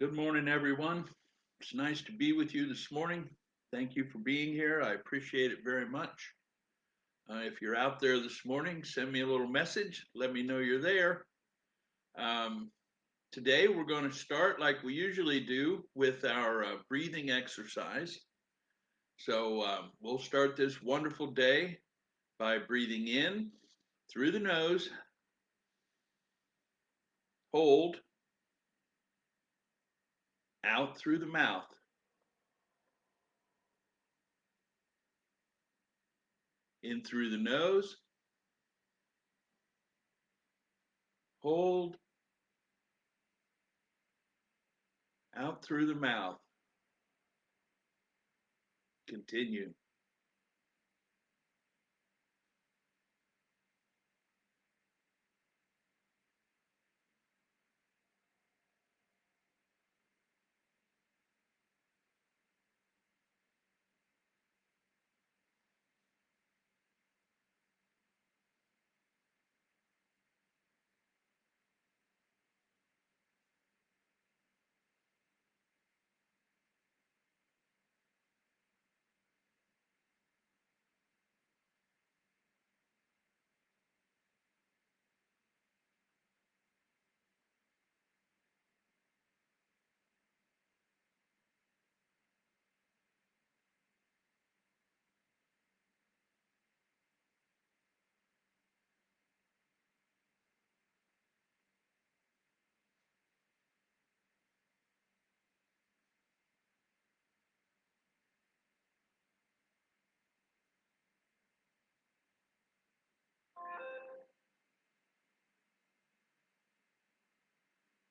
Good morning, everyone. It's nice to be with you this morning. Thank you for being here. I appreciate it very much. If you're out there this morning, send me a little message. Let me know you're there. Um, Today, we're going to start like we usually do with our breathing exercise. So, we'll start this wonderful day by breathing in through the nose, hold, out through the mouth, in through the nose, hold, out through the mouth. Continue.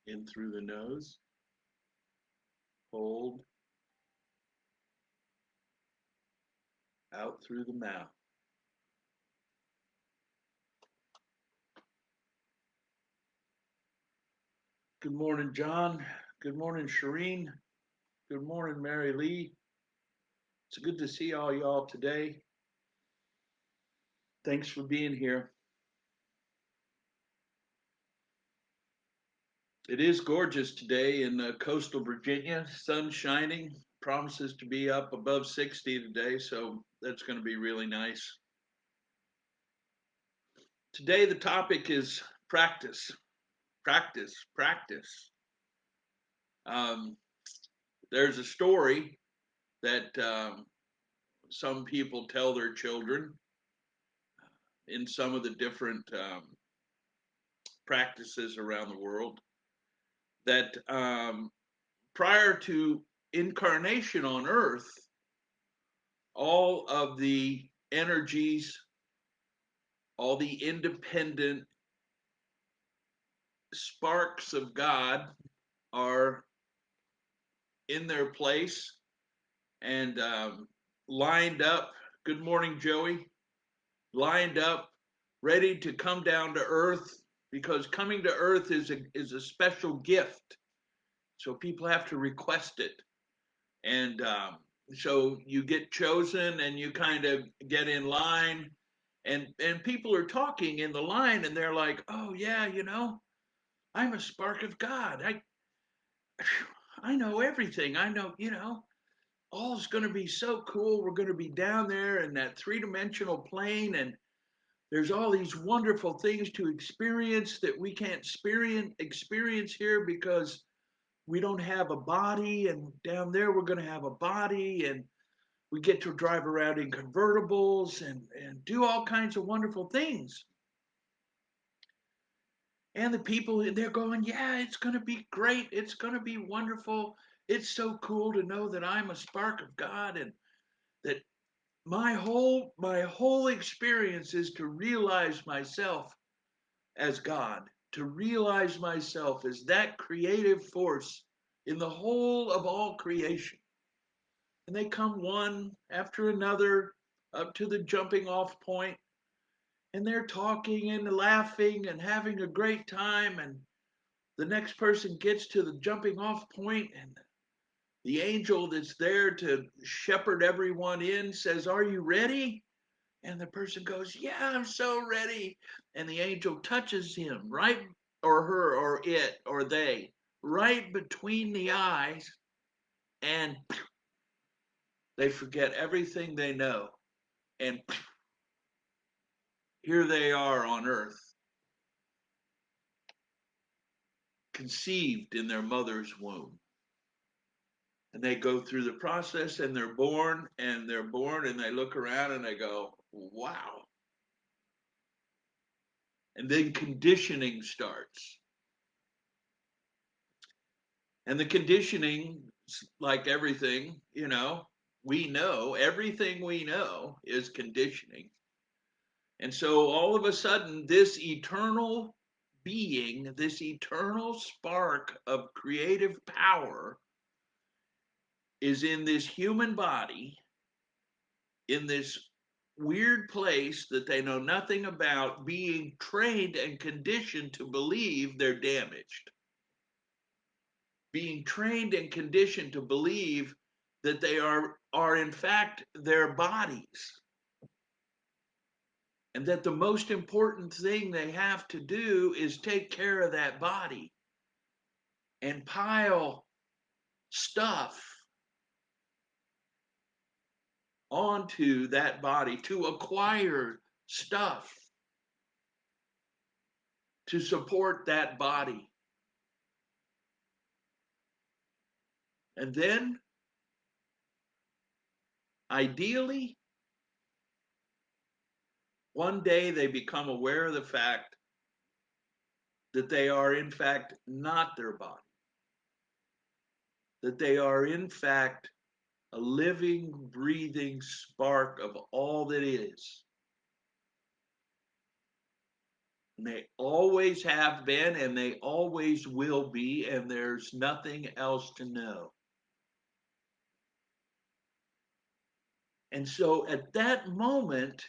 In through the nose, hold, out through the mouth. Good morning, John. Good morning, Shireen. Good morning, Mary Lee. It's good to see all y'all today. Thanks for being here. It is gorgeous today in coastal Virginia. Sun shining. Promises to be up above 60 today, so that's going to be really nice. Today, the topic is practice. Practice, practice. Um, there's a story that some people tell their children in some of the different practices around the world that prior to incarnation on earth, all of the energies, all the independent sparks of God are in their place and lined up. Good morning, Joey. Lined up, ready to come down to earth because coming to earth is a special gift. So people have to request it. And so you get chosen and you kind of get in line and people are talking in the line and they're like, oh yeah, I'm a spark of God. I know everything. I know, all's going to be so cool. We're going to be down there in that three-dimensional plane and there's all these wonderful things to experience that we can't experience here because we don't have a body, and down there we're going to have a body, and we get to drive around in convertibles and do all kinds of wonderful things. And the people, they're going, yeah, it's going to be great. It's going to be wonderful. It's so cool to know that I'm a spark of God and that my whole experience is to realize myself as God, to realize myself as that creative force in the whole of all creation. And they come one after another up to the jumping off point, and they're talking and laughing and having a great time. And the next person gets to the jumping off point, and the angel that's there to shepherd everyone in says, are you ready? And the person goes, yeah, I'm so ready. And the angel touches him, right? Or her, or it, or they. right between the eyes, and they forget everything they know. And here they are on earth, conceived in their mother's womb. And they go through the process and they're born and they look around and they go, wow. And then conditioning starts. And the conditioning, like everything, we know everything we know is conditioning. And so all of a sudden, this eternal being, this eternal spark of creative power is in this human body, in this weird place that they know nothing about, being trained and conditioned to believe they're damaged, being trained and conditioned to believe that they are in fact their bodies, and that the most important thing they have to do is take care of that body and pile stuff onto that body to acquire stuff to support that body. And then, ideally, one day they become aware of the fact that they are, in fact, not their body, that they are, in fact, a living, breathing spark of all that is. And they always have been, and they always will be, and there's nothing else to know. And so at that moment,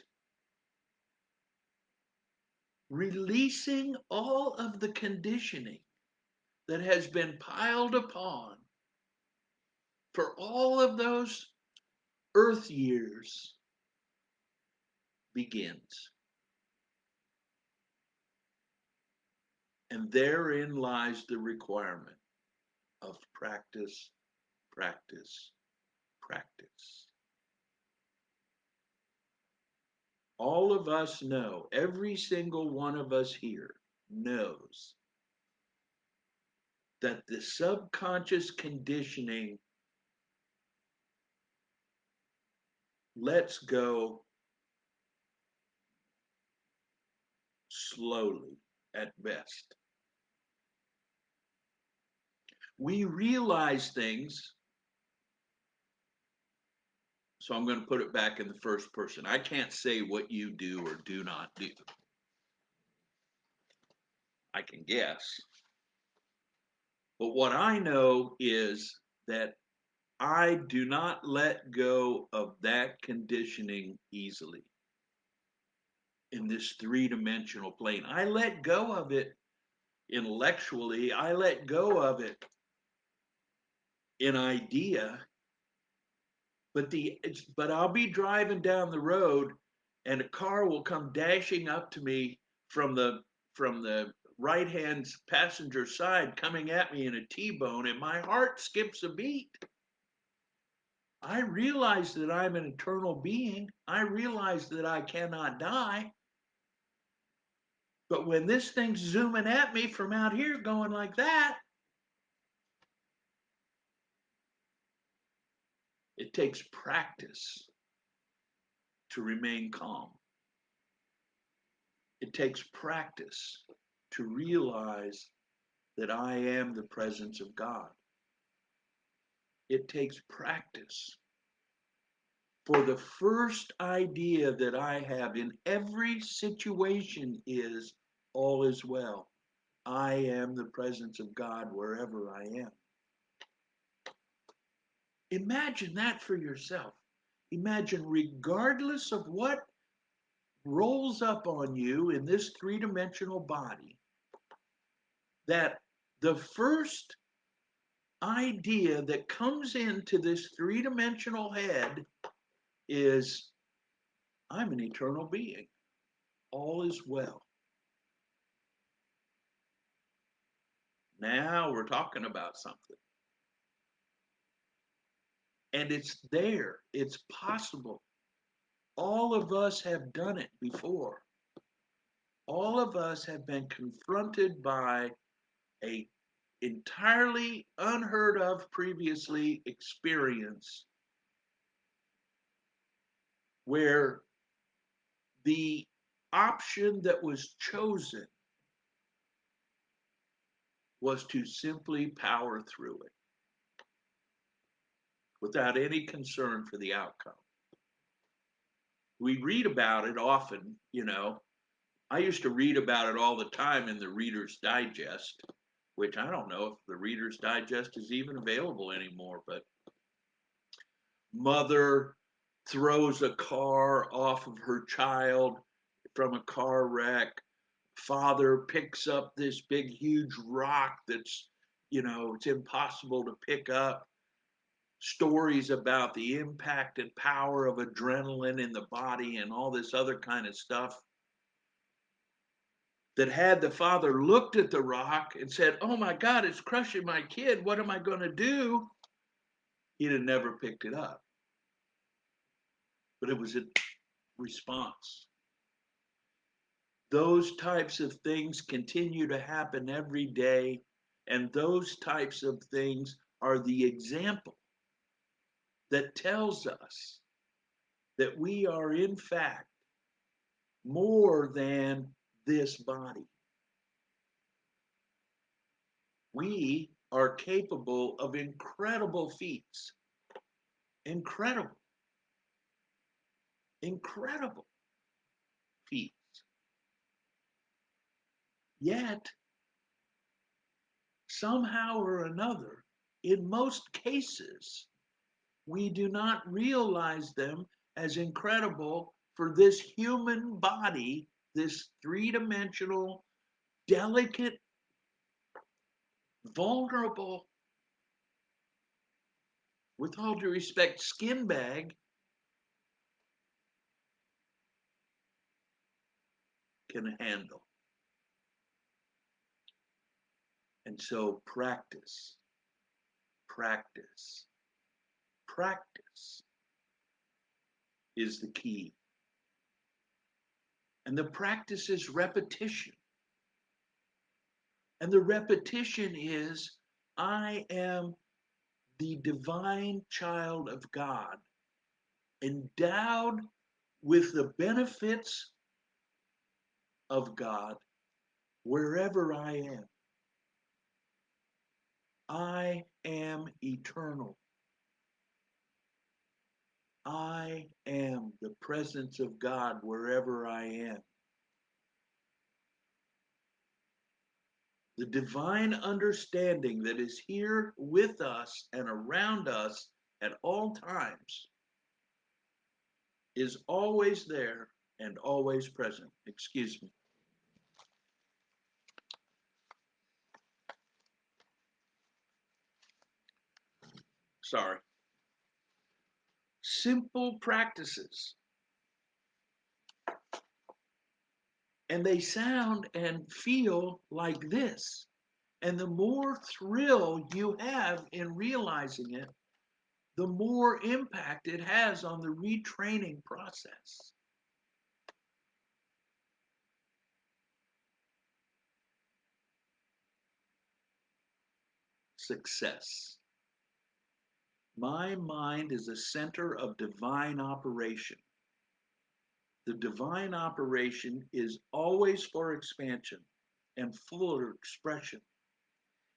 releasing all of the conditioning that has been piled upon for all of those earth years begins. And therein lies the requirement of practice, practice, practice. All of us know, every single one of us here knows that the subconscious conditioning lets go slowly at best. We realize things, so I'm going to put it back in the first person. I can't say what you do or do not do. I can guess. But what I know is that I do not let go of that conditioning easily in this three-dimensional plane. I let go of it intellectually. I let go of it in idea. But I'll be driving down the road and a car will come dashing up to me from the right hand passenger side, coming at me in a T-bone, and my heart skips a beat. I realize that I'm an eternal being. I realize that I cannot die. But when this thing's zooming at me from out here going like that, it takes practice to remain calm. It takes practice to realize that I am the presence of God. It takes practice. For the first idea that I have in every situation is all is well. I am the presence of God wherever I am. Imagine that for yourself. Imagine, regardless of what rolls up on you in this three-dimensional body, that the first idea that comes into this three-dimensional head is, I'm an eternal being. All is well. Now we're talking about something. And it's there, it's possible. All of us have done it before. All of us have been confronted by a entirely unheard of previously experience where the option that was chosen was to simply power through it without any concern for the outcome. We read about it often, you know. I used to read about it all the time in the Reader's Digest, which I don't know if the Reader's Digest is even available anymore, but mother throws a car off of her child from a car wreck. Father picks up this big, huge rock that's, you know, it's impossible to pick up. Stories about the impact and power of adrenaline in the body and all this other kind of stuff. That had the father looked at the rock and said, "Oh my God, it's crushing my kid. What am I going to do?" He'd have never picked it up. But it was a response. Those types of things continue to happen every day. And those types of things are the example that tells us that we are, in fact, more than this body. We are capable of incredible feats. Incredible, incredible feats. Yet, somehow or another, in most cases, we do not realize them as incredible for this human body, this three-dimensional, delicate, vulnerable, with all due respect, skin bag can handle. And so practice, practice, practice is the key. And the practice is repetition. And the repetition is, I am the divine child of God, endowed with the benefits of God wherever I am. I am eternal. I am the presence of God wherever I am. The divine understanding that is here with us and around us at all times is always there and always present. Excuse me. Sorry. Simple practices. And they sound and feel like this. And the more thrill you have in realizing it, the more impact it has on the retraining process. Success. My mind is a center of divine operation. The divine operation is always for expansion and fuller expression.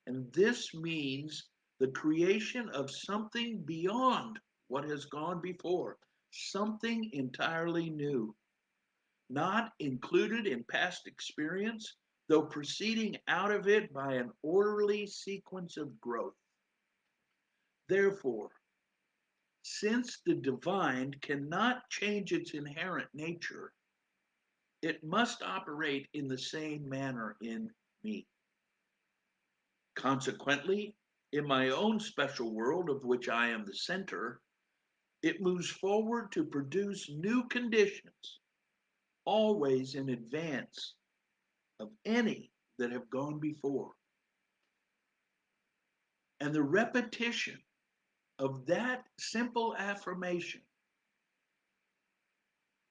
And this means the creation of something beyond what has gone before, something entirely new, not included in past experience, though proceeding out of it by an orderly sequence of growth. Therefore, since the divine cannot change its inherent nature, it must operate in the same manner in me. Consequently, in my own special world of which I am the center, it moves forward to produce new conditions, always in advance of any that have gone before. And the repetition of that simple affirmation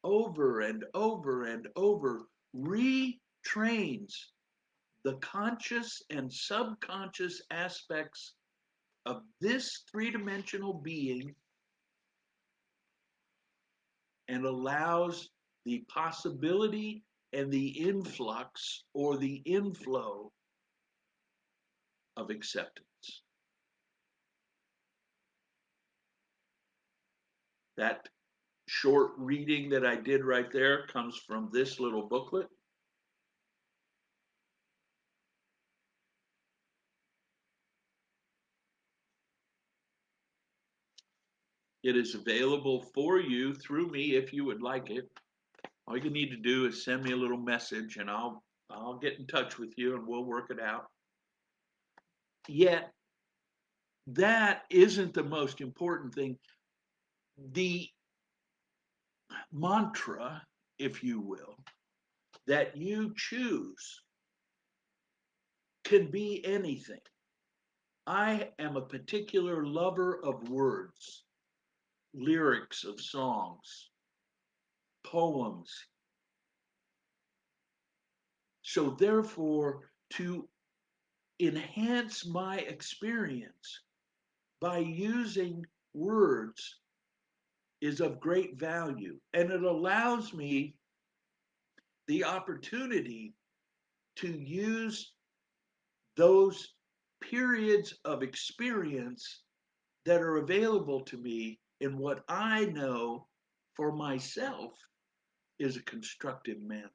over and over and over retrains the conscious and subconscious aspects of this three-dimensional being and allows the possibility and the influx or the inflow of acceptance. That short reading that I did right there comes from this little booklet. It is available for you through me if you would like it. All you need to do is send me a little message and I'll get in touch with you and we'll work it out. Yet that isn't the most important thing. The mantra, if you will, that you choose can be anything. I am a particular lover of words, lyrics of songs, poems. So therefore, to enhance my experience by using words is of great value. And it allows me the opportunity to use those periods of experience that are available to me in what I know for myself is a constructive manner.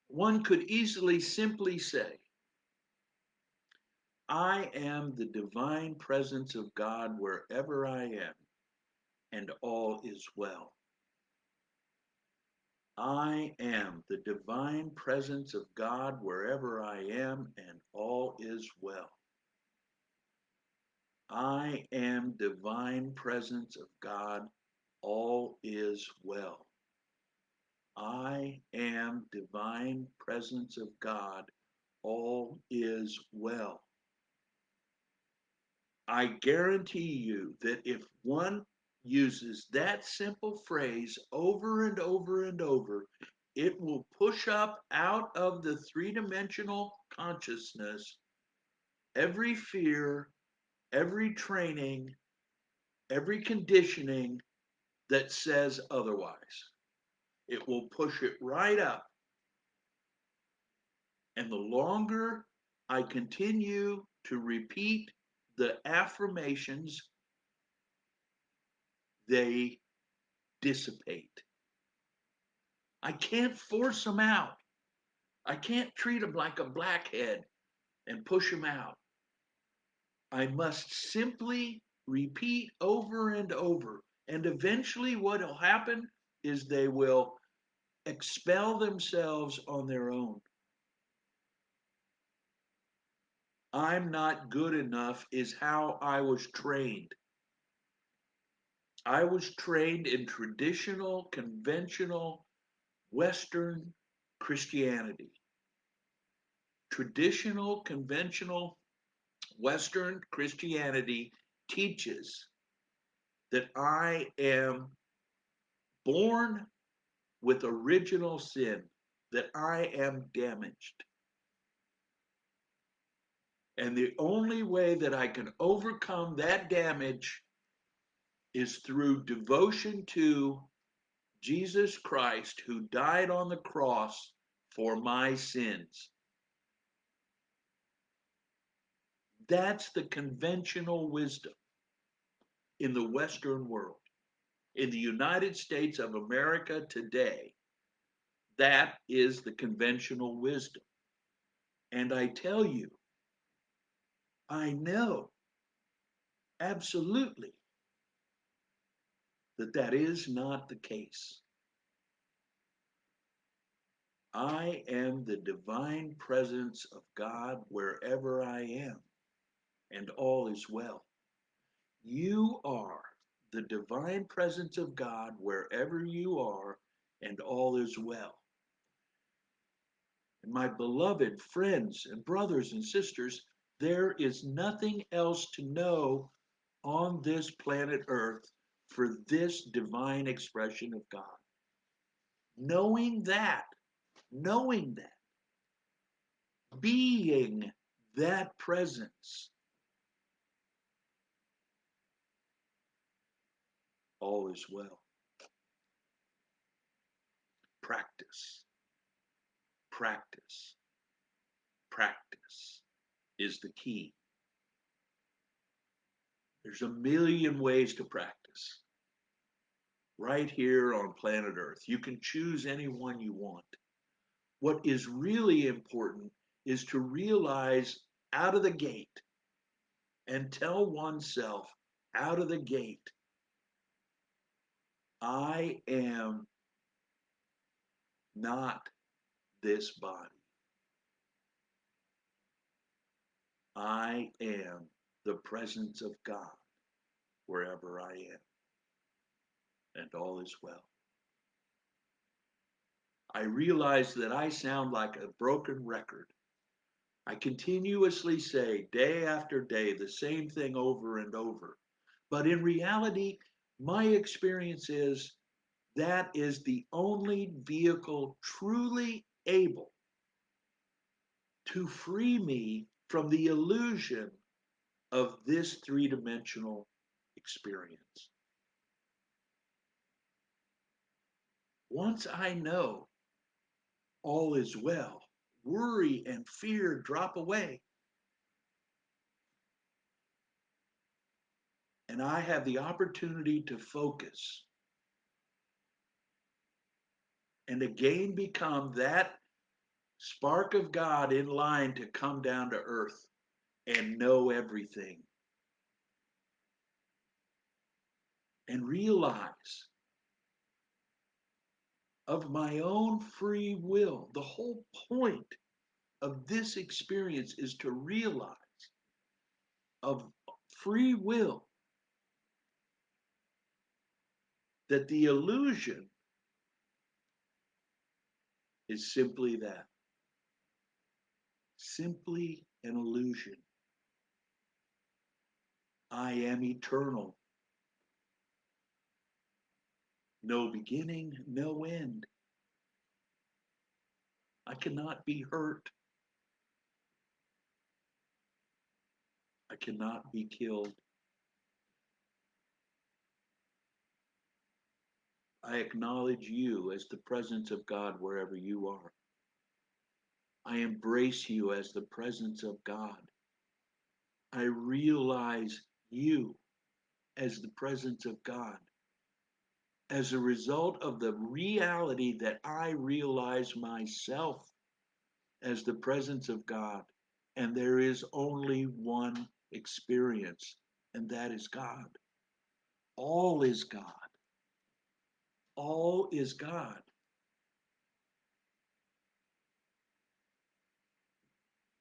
One could easily simply say, I am the divine presence of God wherever I am, and all is well. I am the divine presence of God wherever I am, and all is well. I am divine presence of God, all is well. I am divine presence of God, all is well. I guarantee you that if one uses that simple phrase over and over and over, it will push up out of the three-dimensional consciousness every fear, every training, every conditioning that says otherwise. It will push it right up. And the longer I continue to repeat the affirmations, they dissipate. I can't force them out. I can't treat them like a blackhead and push them out. I must simply repeat over and over. And eventually, what will happen is they will expel themselves on their own. I'm not good enough is how I was trained. I was trained in traditional, conventional, Western Christianity. Traditional, conventional, Western Christianity teaches that I am born with original sin, that I am damaged. And the only way that I can overcome that damage is through devotion to Jesus Christ, who died on the cross for my sins. That's the conventional wisdom in the Western world. In the United States of America today, that is the conventional wisdom. And I tell you, I know absolutely that that is not the case. I am the divine presence of God wherever I am, and all is well. You are the divine presence of God wherever you are, and all is well. And my beloved friends and brothers and sisters, There is nothing else to know on this planet Earth for this divine expression of God. Knowing that, knowing that, being that presence, all is well. Practice, practice, practice is the key. There's a million ways to practice right here on planet Earth. You can choose any one you want. What is really important is to realize out of the gate and tell oneself out of the gate, I am not this body. I am the presence of God wherever I am, and all is well. I realize that I sound like a broken record. I continuously say day after day the same thing over and over. But in reality, my experience is that is the only vehicle truly able to free me from the illusion of this three-dimensional experience. Once I know all is well, worry and fear drop away, and I have the opportunity to focus and again become that spark of God in line to come down to earth and know everything and realize of my own free will. The whole point of this experience is to realize of free will that the illusion is simply that, simply an illusion. I am eternal, no beginning, no end. I cannot be hurt. I cannot be killed. I acknowledge you as the presence of God wherever you are. I embrace you as the presence of God. I realize you as the presence of God. As a result of the reality that I realize myself as the presence of God, and there is only one experience, and that is God. All is God. All is God.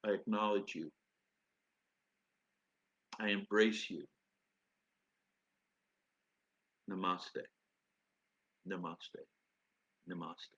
I acknowledge you. I embrace you. Namaste. Namaste. Namaste.